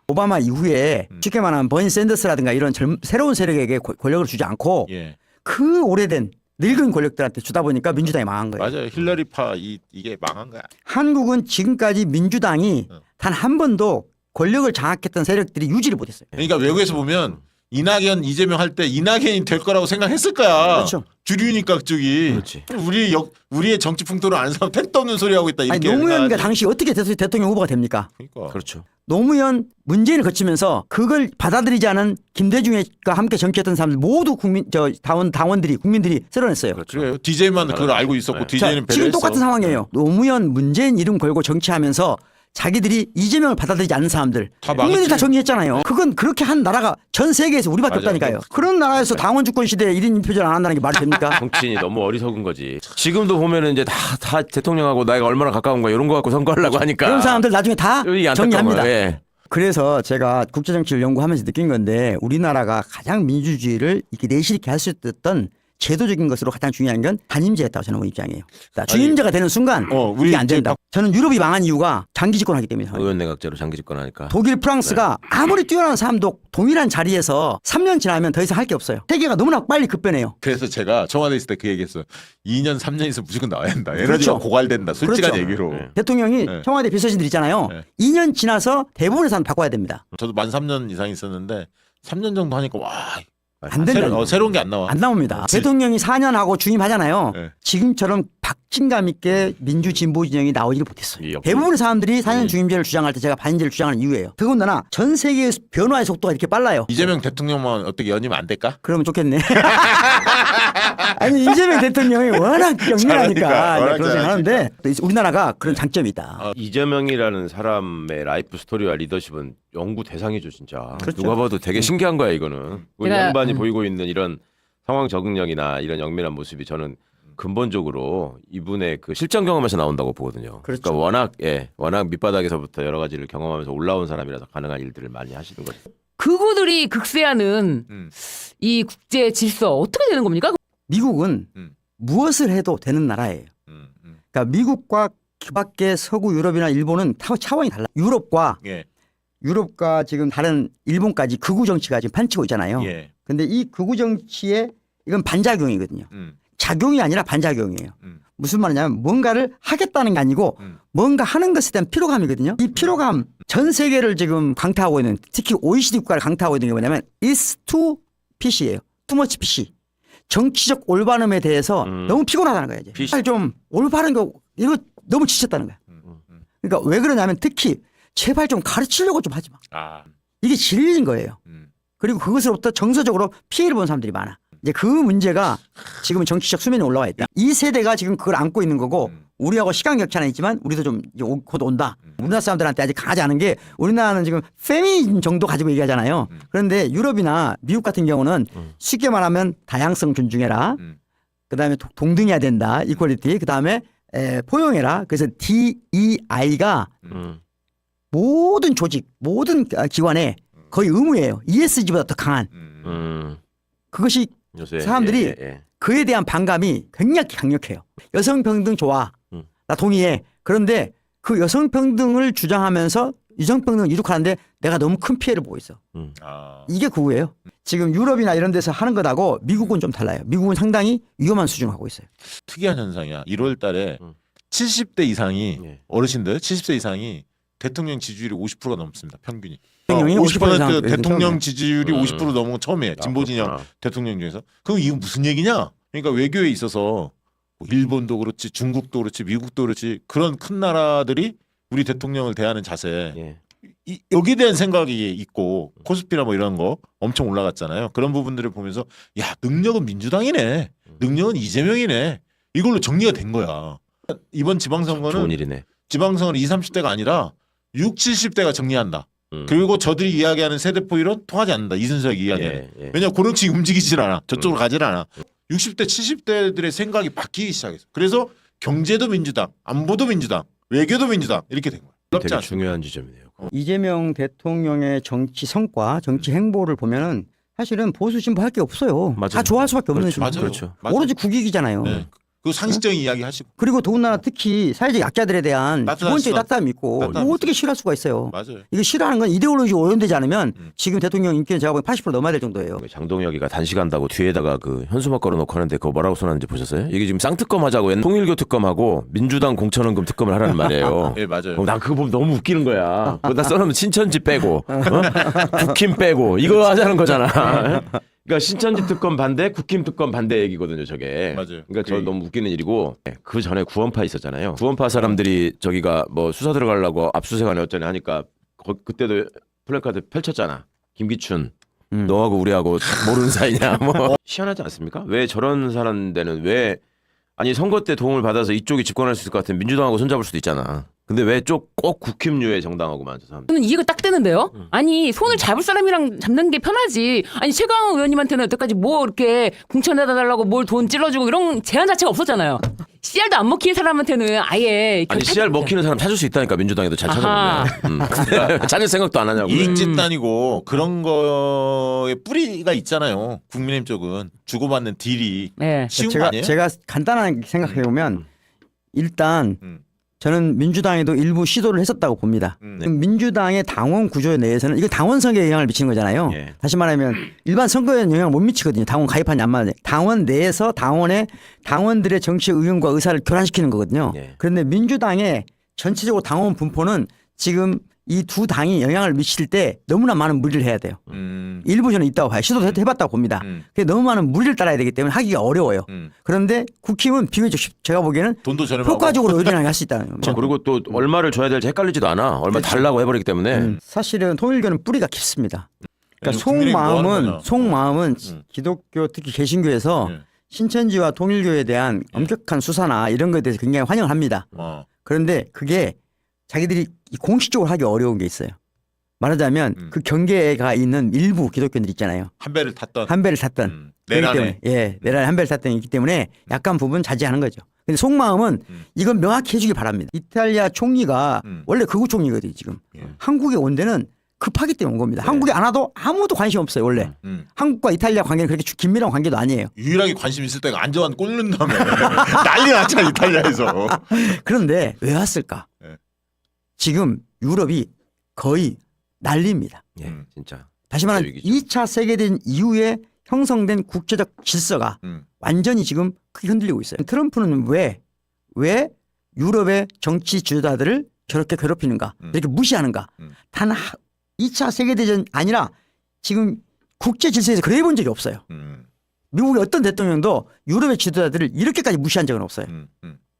오바마 이후에 쉽게 말하면 버니 샌더스라든가 이런 새로운 세력에게 권력을 주지 않고 예. 그 오래된 늙은 권력들한테 주다 보니까 민주당이 망한 거예요. 맞아요. 힐러리파 이게 망한 거야. 한국은 지금까지 민주당이 단 한 번도 권력을 장악했던 세력들이 유지를 못했어요. 그러니까 외국에서 보면 이낙연, 이재명 할 때 이낙연이 될 거라고 생각했을 거야. 그렇죠. 주류니까 그쪽이. 그렇지. 우리의 정치 풍토를 아는 사람 택도 없는 소리 하고 있다. 아니, 이렇게 노무현가 생각하지. 당시 어떻게 대통령 후보가 됩니까? 그러니까. 그렇죠. 노무현 문재인을 거치면서 그걸 받아들이지 않은 김대중과 함께 정치했던 사람들 모두 당원들이 국민들이 쓸어냈어요. 그래요. DJ만 그걸 알고 있었고 네. DJ는 자, 지금 똑같은 상황이에요. 노무현 문재인 이름 걸고 정치하면서 자기들이 이재명을 받아들이지 않는 사람들 다 국민들이 막았지. 다 정리했잖아요. 그건 그렇게 한 나라가 전 세계에서 우리밖에 맞아요. 없다니까요. 그런 나라에서 당원 주권 시대에 1인 1표제를 안 한다는 게 말이 됩니까? 정치인이 너무 어리석은 거지. 지금도 보면은 이제 다 대통령하고 나이가 얼마나 가까운 거야 이런 거 갖고 선거하려고 하니까. 그런 사람들 나중에 다 이게 안타까운 정리합니다. 거야. 예. 그래서 제가 국제정치를 연구하면서 느낀 건데 우리나라가 가장 민주주의를 이렇게 내실 있게 할 수 있었던 제도적인 것으로 가장 중요한 건 단임제였다고 저는 그 입장이에요. 그러니까 주임제가 되는 순간 우리 이게 안 된다. 저는 유럽이 망한 이유가 장기 집권하기 때문이에요. 의원 내각제로 장기 집권하니까. 독일, 프랑스가 아무리 뛰어난 사람도 동일한 자리에서 3년 지나면 더 이상 할 게 없어요. 세계가 너무나 빨리 급변해요. 그래서 제가 청와대 있을 때 그 얘기했어요. 2년 3년 있으면 무조건 나와야 한다. 에너지가 그렇죠. 고갈된다. 솔직한 그렇죠. 얘기로. 네. 대통령이 네. 청와대 비서진들 있잖아요. 네. 2년 지나서 대부분의 사람 바꿔야 됩니다. 저도 만 3년 이상 있었는데 3년 정도 하니까 와 안 된다. 새로운 게 안 나와. 안 나옵니다. 그렇지. 대통령이 4년 하고 주임하잖아요. 네. 지금처럼 박진감 있게 민주 진보 진영이 나오지를 못했어요. 이 역시- 대부분의 사람들이 4년 주임제를 주장할 때 제가 반임제를 주장하는 이유예요. 더군다나 전 세계의 변화의 속도가 이렇게 빨라요. 이재명 대통령만 어떻게 연이면 안 될까? 그러면 좋겠네. 아니 이재명 대통령이 워낙 영리하니까 워낙 그런 생각하는데 우리나라가 그런 장점이 있다. 이재명이라는 사람의 라이프 스토리와 리더십은 연구 대상이죠 진짜. 그렇죠. 누가 봐도 되게 신기한 거야 이거는. 우리 제가- 양반이 보이고 있는 이런 상황 적응력이나 이런 영민한 모습이 저는 근본적으로 이분의 그 실전 경험에서 나온다고 보거든요. 그렇죠. 그러니까 워낙 밑바닥에서부터 여러 가지를 경험하면서 올라온 사람이라서 가능한 일들을 많이 하시는 거죠. 그구들이 극세하는 이 국제 질서 어떻게 되는 겁니까? 미국은 음. 무엇을 해도 되는 나라예요. 그러니까 미국과 그 밖에 서구 유럽이나 일본은 차원이 달라. 예. 유럽과 지금 다른 일본까지 극우 정치가 지금 판치고 있잖아요. 예. 근데 이 극우 정치에 이건 반작용이거든요. 작용이 아니라 반작용이에요. 무슨 말이냐면 뭔가를 하겠다는 게 아니고 뭔가 하는 것에 대한 피로감이거든요. 이 피로감 전 세계를 지금 강타하고 있는 특히 OECD 국가를 강타하고 있는 게 뭐냐면 is too fishy예요. too much fishy. 정치적 올바름에 대해서 너무 피곤하다는 거예요. 피시. 제발 좀 올바른 거 이거 너무 지쳤다는 거야. 그러니까 왜 그러냐면 특히 제발 좀 가르치려고 좀 하지 마. 아. 이게 진리인 거예요. 그리고 그것으로부터 정서적으로 피해를 보는 사람들이 많아. 이제 그 문제가 지금 정치적 수면에 올라와 있다. 이 세대가 지금 그걸 안고 있는 거고 우리하고 시간 격차는 있지만 우리도 좀 이제 곧 온다. 우리나라 사람들한테 아직 강하지 않은 게 우리나라는 지금 페미니즘 정도 가지고 얘기하잖아요. 그런데 유럽이나 미국 같은 경우는 쉽게 말하면 다양성 존중해라. 그다음에 동등해야 된다. 이퀄리티. 그다음에 포용해라. 그래서 DEI가 모든 조직, 모든 기관에 거의 의무예요. ESG보다 더 강한. 그것이 요새 사람들이 그에 대한 반감이 굉장히 강력해요. 여성평등 좋아. 나 동의해. 그런데 그 여성평등을 주장하면서 여성평등을 이룩하는데 내가 너무 큰 피해를 보고 있어. 아. 이게 그거예요. 지금 유럽이나 이런 데서 하는 것하고 미국은 좀 달라요. 미국은 상당히 위험한 수준을 하고 있어요. 특이한 현상이야. 1월 달에 70대 이상이 예. 어르신들 70대 이상이 대통령 지지율이 50%가 넘습니다. 평균이. 대통령이 50% 50% 이상 대통령 처음이에요. 지지율이 50% 넘은 건 처음이에요. 진보 진영 그렇구나. 대통령 중에서. 그럼 이거 무슨 얘기냐? 그러니까 외교에 있어서 뭐 일본도 그렇지 중국도 그렇지 미국도 그렇지 그런 큰 나라들이 우리 대통령을 대하는 자세 예. 여기에 대한 생각이 있고 코스피나 뭐 이런 거 엄청 올라갔잖아요. 그런 부분들을 보면서 야 능력은 민주당이네. 능력은 이재명이네. 이걸로 정리가 된 거야. 이번 좋은 지방선거는 일이네. 지방선거는 20, 30대가 아니라 60, 70대가 정리한다. 그리고 저들이 이야기하는 세대포 이론 통하지 않는다. 이준석 이야기는. 예. 왜냐 고령층이 움직이질 않아. 저쪽으로 가질 않아. 60대 70대들의 생각이 바뀌기 시작했어. 그래서 경제도 민주당, 안보도 민주당, 외교도 민주당 이렇게 된 거야. 어렵지 되게 않습니다. 중요한 지점이네요. 이재명 대통령의 정치 성과, 정치 행보를 보면은 사실은 보수 진보 할 게 없어요. 맞아요. 다 좋아할 수밖에 없는 그렇죠. 거죠. 맞아요. 그렇죠. 맞아요. 오로지 국익이잖아요. 네. 그 상식적인 이야기 하시고. 그리고 더군다나 특히 사회적 약자들에 대한 따뜻한 기본적인 시선. 따뜻함이 있고 따뜻함이 이거 어떻게 싫어할 수가 있어요. 맞아요. 이거 싫어하는 건 이데올로기 오염되지 않으면 지금 대통령 인기는 제가 보기엔 80% 넘어야 될 정도예요. 장동혁이가 단식한다고 뒤에다가 그 현수막 걸어놓고 하는데 그거 뭐라고 써놨는지 보셨어요? 이게 지금 쌍특검 하자고 통일교 특검하고 민주당 공천원금 특검을 하라는 말이에요. 예, 맞아요. 난 그거 보면 너무 웃기는 거야. 거기다 써놓으면 신천지 빼고 국힘 빼고 이거 하자는 거잖아. 그러니까 신천지 특검 반대, 국힘 특검 반대 얘기거든요, 저게. 맞아요. 그러니까 저 그 너무 웃기는 일이고 그 전에 구원파 있었잖아요. 구원파 사람들이 저기가 뭐 수사 들어가려고 압수수색 안에 어쩌냐 하니까 그때도 플래카드 펼쳤잖아. 김기춘, 너하고 우리하고 모르는 사이냐. 뭐 희한하지 않습니까? 왜 저런 사람들은 왜 아니 선거 때 도움을 받아서 이쪽이 집권할 수 있을 것 같은 민주당하고 손잡을 수도 있잖아. 근데 왜 꼭 국힘류의 정당하고만 저 사람. 저는 이해가 딱 되는데요. 아니 손을 잡을 사람이랑 잡는 게 편하지. 아니 최강욱 의원님한테는 여태까지 뭐 이렇게 공천해다 달라고 뭘 돈 찔러주고 이런 제한 자체가 없었잖아요. CR도 안 먹힌 사람한테는 아예 아니 CR 먹히는 사람 찾을 수 있다니까 민주당에도 잘 찾아보면. 찾을 생각도 안 하냐고. 이익 집단이고 그런 거에 뿌리가 있잖아요. 국민의힘 쪽은 주고받는 딜이 네. 쉬운 거 아니에요? 제가 간단하게 생각해 보면 일단 음. 저는 민주당에도 일부 시도를 했었다고 봅니다. 그럼 민주당의 당원 구조 내에서는 이거 당원 선거에 영향을 미치는 거잖아요. 예. 다시 말하면 일반 선거에는 영향을 못 미치거든요. 당원 가입하냐 안 하냐. 당원 내에서 당원들의 정치 의견과 의사를 교란시키는 거거든요. 예. 그런데 민주당의 전체적으로 당원 분포는 지금 이 두 당이 영향을 미칠 때 너무나 많은 무리를 해야 돼요. 일부 저는 있다고 봐요. 시도도 해봤다고 봅니다. 그게 너무 많은 무리를 따라야 되기 때문에 하기가 어려워요. 그런데 국힘은 비교적 제가 보기에는 돈도 저렴하고 효과적으로 의견을 할 수 있다는 겁니다. 그리고 또 얼마를 줘야 될지 헷갈리지도 않아. 얼마 달라고 해버리기 때문에. 사실은 통일교는 뿌리가 깊습니다. 그러니까 국민의힘 뭐 하는 거냐? 속마음은 기독교 특히 개신교에서 예. 신천지와 통일교에 대한 엄격한 수사나 이런 것에 대해서 굉장히 환영을 합니다. 그런데 그게 자기들이 공식적으로 하기 어려운 게 있어요. 말하자면 그 경계가 있는 일부 기독교인들 있잖아요. 한 배를 탔던 한 배를 탔던. 그렇기 내란에 때문에, 예, 내란에 한 배를 탔던 있기 때문에 약간 부분 자제하는 거죠. 근데 속마음은 이건 명확히 해주기 바랍니다. 이탈리아 총리가 원래 극우 총리거든요, 지금. 예. 한국에 온 데는 급하기 때문에 온 겁니다. 한국에 안 와도 아무도 관심 없어요, 원래. 한국과 이탈리아 관계는 그렇게 긴밀한 관계도 아니에요. 유일하게 관심 있을 때가 안정환 꽂는 다음에 난리 났잖아 이탈리아에서. 그런데 왜 왔을까? 예. 지금 유럽이 거의 난리입니다. 예, 진짜. 다시 말하면 위기죠. 2차 세계대전 이후에 형성된 국제적 질서가 완전히 지금 크게 흔들리고 있어요. 트럼프는 왜 유럽의 정치 지도자들을 저렇게 괴롭히는가, 이렇게 무시하는가. 단 2차 세계대전 아니라 지금 국제 질서에서 그래 본 적이 없어요. 미국의 어떤 대통령도 유럽의 지도자들을 이렇게까지 무시한 적은 없어요.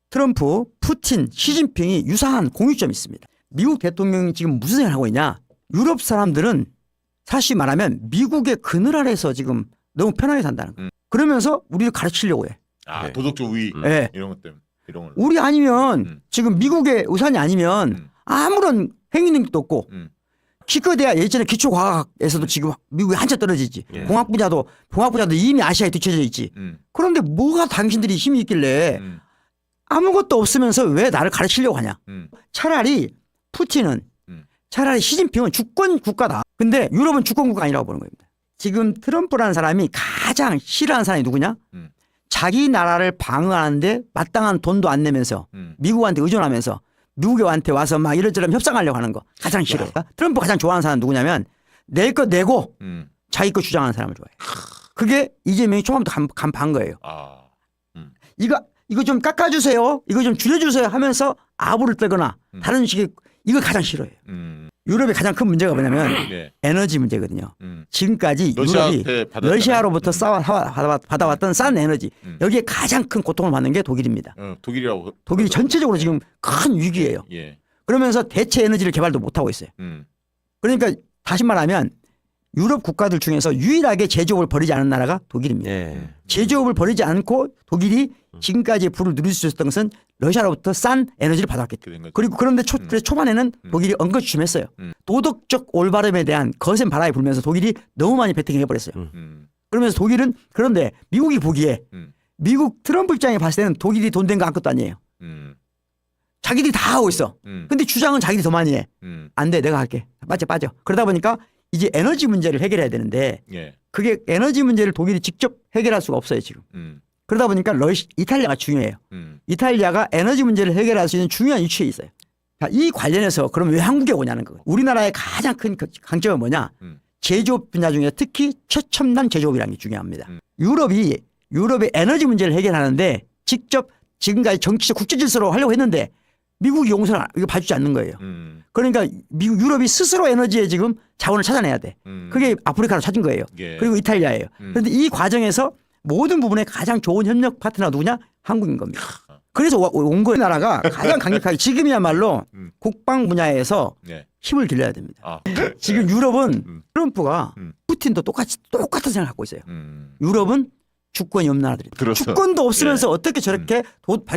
트럼프, 푸틴, 시진핑이 유사한 공유점이 있습니다. 미국 대통령이 지금 무슨 생각을 하고 있냐. 유럽 사람들은 사실 말하면 미국의 그늘 아래서 지금 너무 편하게 산다는 거예요. 그러면서 우리를 가르치려고 해. 아 네. 도덕적 우위 네. 이런 것 때문에 이런 걸. 우리 아니면 지금 미국의 우산이 아니면 아무런 행위 능력도 없고 기껏해야 예전에 기초과학에서도 지금 미국이 한참 떨어지지. 예. 공학 분야도 이미 아시아에 뒤쳐져 있지. 그런데 뭐가 당신들이 힘이 있길래 아무것도 없으면서 왜 나를 가르치려고 하냐. 차라리 푸틴은 차라리 시진핑은 주권 국가다. 근데 유럽은 주권 국가 아니라고 보는 겁니다. 지금 트럼프라는 사람이 가장 싫어하는 사람이 누구냐? 자기 나라를 방어하는데 마땅한 돈도 안 내면서 미국한테 의존하면서 미국한테 와서 막 이런저런 협상하려고 하는 거 가장 싫어요. 트럼프 가장 좋아하는 사람은 누구냐면 낼 거 내고 자기 거 주장하는 사람을 좋아해요. 그게 이재명이 초반부터 간파한 거예요. 아. 이거 좀 깎아주세요. 이거 좀 줄여주세요 하면서 아부를 떨거나 다른 식의 이걸 가장 싫어해요. 유럽의 가장 큰 문제가 뭐냐면 네. 에너지 문제거든요. 지금까지 유럽이 러시아한테 받았잖아요. 러시아로부터 받아왔던 싼 에너지 여기에 가장 큰 고통을 받는 게 독일입니다. 독일이라고. 독일이 전체적으로 지금 큰 위기예요. 예. 그러면서 대체 에너지를 개발도 못하고 있어요. 그러니까 다시 말하면 유럽 국가들 중에서 유일하게 제조업을 벌이지 않은 나라가 독일입니다. 예. 제조업을 벌이지 않고 독일이 지금까지 부를 누릴 수 있었던 것은 러시아로부터 싼 에너지를 받았기 때문에. 그리고 그런데 초반에는 독일이 엉거주춤했어요. 도덕적 올바름에 대한 거센 바람이 불면서 독일이 너무 많이 베팅해버렸어요. 그러면서 독일은 그런데 미국이 보기에 미국 트럼프 입장에 봤을 때는 독일이 돈 된 거 아무것도 아니에요. 자기들이 다 하고 있어. 근데 주장은 자기들이 더 많이 해. 안 돼, 내가 할게. 빠져. 그러다 보니까 이제 에너지 문제를 해결해야 되는데 예. 그게 에너지 문제를 독일이 직접 해결할 수가 없어요 지금. 그러다 보니까 이탈리아가 중요해요. 이탈리아가 에너지 문제를 해결할 수 있는 중요한 위치에 있어요. 자, 이 관련해서 그럼 왜 한국에 오냐는 거예요. 우리나라의 가장 큰 강점은 뭐냐? 제조업 분야 중에 특히 최첨단 제조업이라는 게 중요합니다. 유럽의 에너지 문제를 해결하는데 직접 지금까지 정치적 국제 질서로 하려고 했는데 미국이 용서를 이거 봐주지 않는 거예요. 그러니까 유럽이 스스로 에너지에 지금 자원을 찾아내야 돼. 그게 아프리카로 찾은 거예요. 예. 그리고 이탈리아예요. 그런데 이 과정에서 모든 부분에 가장 좋은 협력 파트너가 누구냐? 한국인 겁니다. 그래서 온 거예요. 나라가 가장 강력하게 지금이야말로 국방 분야에서 예. 힘을 길러야 됩니다. 아. 지금 유럽은 트럼프가 푸틴도 똑같은 생각을 갖고 있어요. 유럽은 주권이 없는 나라들이. 그렇죠. 주권도 없으면서 어떻게 저렇게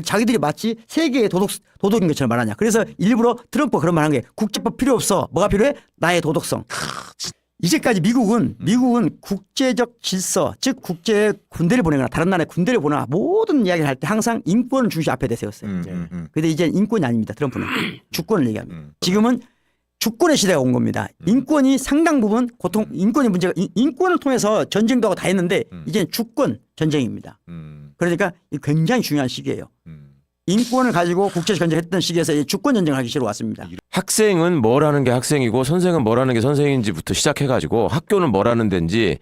자기들이 마치 세계의 도덕인 것처럼 말하냐. 그래서 일부러 트럼프가 그런 말한 게 국제법 필요 없어. 뭐가 필요해? 나의 도덕성. 이제까지 미국은 국제적 질서, 즉 국제 군대를 보내거나 다른 나라에 군대를 보내거나 모든 이야기를 할 때 항상 인권을 중시 앞에 내세웠어요. 그런데 이제 인권이 아닙니다. 트럼프는 주권을 얘기합니다. 지금은 주권의 시대가 온 겁니다. 인권이 상당 부분 인권의 문제가 인권을 통해서 전쟁도 하고 다 했는데 이제 주권 전쟁입니다. 그러니까 굉장히 중요한 시기예요. 인권을 가지고 국제적 전쟁했던 시기에서 이제 주권 전쟁을 하기 시작해 왔습니다. 학생은 뭐라는 게 학생이고 선생은 뭐라는 게 선생인지부터 시작해가지고 학교는 뭐라는 데인지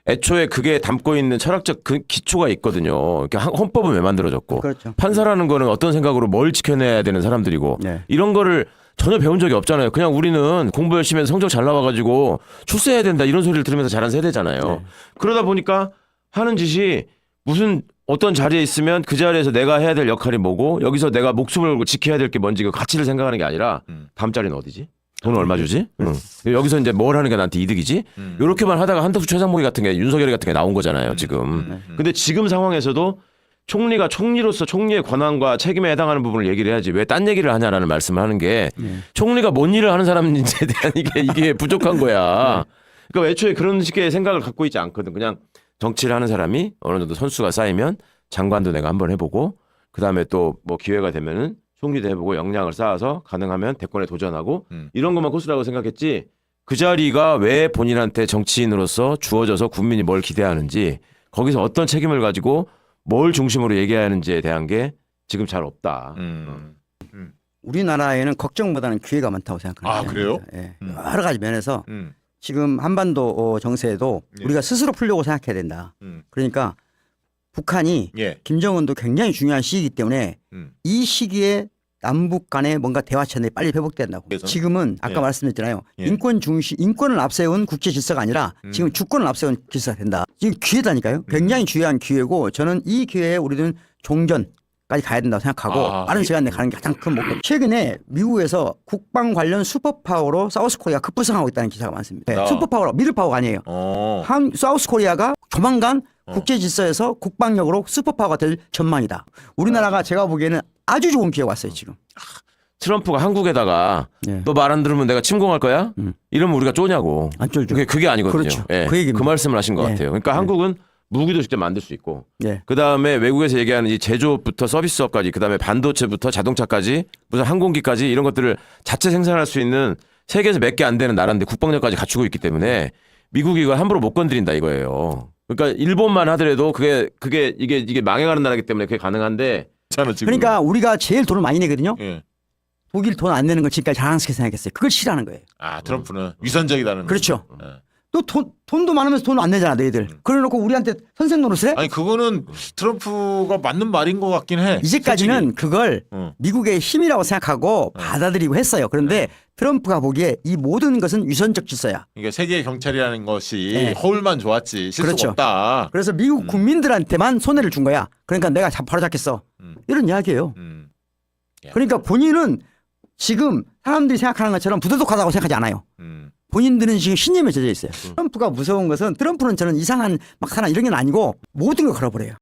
애초에 그게 담고 있는 철학적 그 기초가 있거든요. 헌법은 왜 만들어졌고 그렇죠. 판사라는 거는 어떤 생각으로 뭘 지켜내야 되는 사람들이고 네. 이런 거를 전혀 배운 적이 없잖아요. 그냥 우리는 공부 열심히 해서 성적 잘 나와가지고 출세해야 된다 이런 소리를 들으면서 자란 세대잖아요. 네. 그러다 보니까 하는 짓이 무슨 어떤 자리에 있으면 그 자리에서 내가 해야 될 역할이 뭐고 여기서 내가 목숨을 걸고 지켜야 될 게 뭔지 그 가치를 생각하는 게 아니라 다음 자리는 어디지? 돈 얼마 주지? 여기서 이제 뭘 하는 게 나한테 이득이지? 이렇게만 하다가 한덕수 최상목이 같은 게 윤석열이 같은 게 나온 거잖아요 지금. 근데 지금 상황에서도 총리가 총리로서 총리의 권한과 책임에 해당하는 부분을 얘기를 해야지 왜 딴 얘기를 하냐라는 말씀을 하는 게 총리가 뭔 일을 하는 사람인지에 대한 이게 부족한 거야. 그러니까 애초에 그런 식의 생각을 갖고 있지 않거든. 그냥 정치를 하는 사람이 어느 정도 선수가 쌓이면 장관도 내가 한번 해보고 그다음에 또 뭐 기회가 되면은 총리도 해보고 역량을 쌓아서 가능하면 대권에 도전하고 이런 것만 코스라고 생각했지 그 자리가 왜 본인한테 정치인으로서 주어져서 국민이 뭘 기대하는지 거기서 어떤 책임을 가지고 뭘 중심으로 얘기해야 하는지에 대한 게 지금 잘 없다. 우리나라에는 걱정보다는 기회가 많다고 생각합니다. 아, 그래요? 예. 여러 가지 면에서 지금 한반도 정세도 예. 우리가 스스로 풀려고 생각해야 된다. 그러니까 북한이 예. 김정은도 굉장히 중요한 시기이기 때문에 이 시기에 남북 간에 뭔가 대화 채널이 빨리 회복된다고. 그래서? 지금은 아까 예. 말씀드렸잖아요. 예. 인권을 앞세운 국제 질서가 아니라 지금 주권을 앞세운 질서가 된다. 지금 기회다니까요. 굉장히 중요한 기회고 저는 이 기회에 우리는 종전까지 가야 된다고 생각하고 빠른 시간 내에 가는 게 가장 큰 목표. 최근에 미국에서 국방 관련 슈퍼파워로 사우스코리아가 급부상하고 있다는 기사가 많습니다. 네, 슈퍼파워로 미들파워가 아니에요. 사우스코리아가 조만간 국제 질서에서 국방력으로 슈퍼파워가 될 전망이다. 우리나라가 제가 보기에는 아주 좋은 기회가 왔어요 지금. 트럼프가 한국에다가 예. 너 말 안 들으면 내가 침공할 거야? 이러면 우리가 쪼냐고. 안 쫄죠. 그게 아니거든요. 그렇죠. 예. 그 얘기입니다. 그 말씀을 하신 것 예. 같아요. 그러니까 한국은 무기도 직접 만들 수 있고 예. 그다음에 외국에서 얘기하는 이 제조업부터 서비스업까지 그다음에 반도체부터 자동차까지 무슨 항공기까지 이런 것들을 자체 생산할 수 있는 세계에서 몇 개 안 되는 나라인데 국방력까지 갖추고 있기 때문에 미국이 이걸 함부로 못 건드린다 이거예요. 그러니까 일본만 하더라도 이게 망해가는 나라이기 때문에 그게 가능한데 저는 지금 그러니까 우리가 제일 돈을 많이 내거든요. 예. 독일 돈 안 내는 걸 지금까지 자랑스럽게 생각했어요. 그걸 싫어하는 거예요. 아 트럼프는 위선적이다는 그렇죠. 거죠. 예. 또 돈도 많으면서 돈 안 내잖아 너희들. 그래놓고 우리한테 선생 노릇을 해? 아니 그거는 트럼프가 맞는 말인 것 같긴 해. 이제까지는 솔직히. 그걸 미국의 힘이라고 생각하고 받아들이고 했어요. 그런데 트럼프가 보기에 이 모든 것은 위선적 질서야. 그러니까 세계 경찰이라는 것이 네. 허울만 좋았지 실수가 그렇죠. 없다. 그래서 미국 국민들한테만 손해를 준 거야. 그러니까 내가 바로 잡겠어. 이런 이야기예요. 그러니까 본인은 지금 사람들이 생각하는 것처럼 부도덕하다고 생각하지 않아요. 본인들은 지금 신념에 젖어 있어요. 트럼프가 무서운 것은 트럼프는 저는 이상한 막 사람 이런 게 아니고 모든 걸 걸어버려요.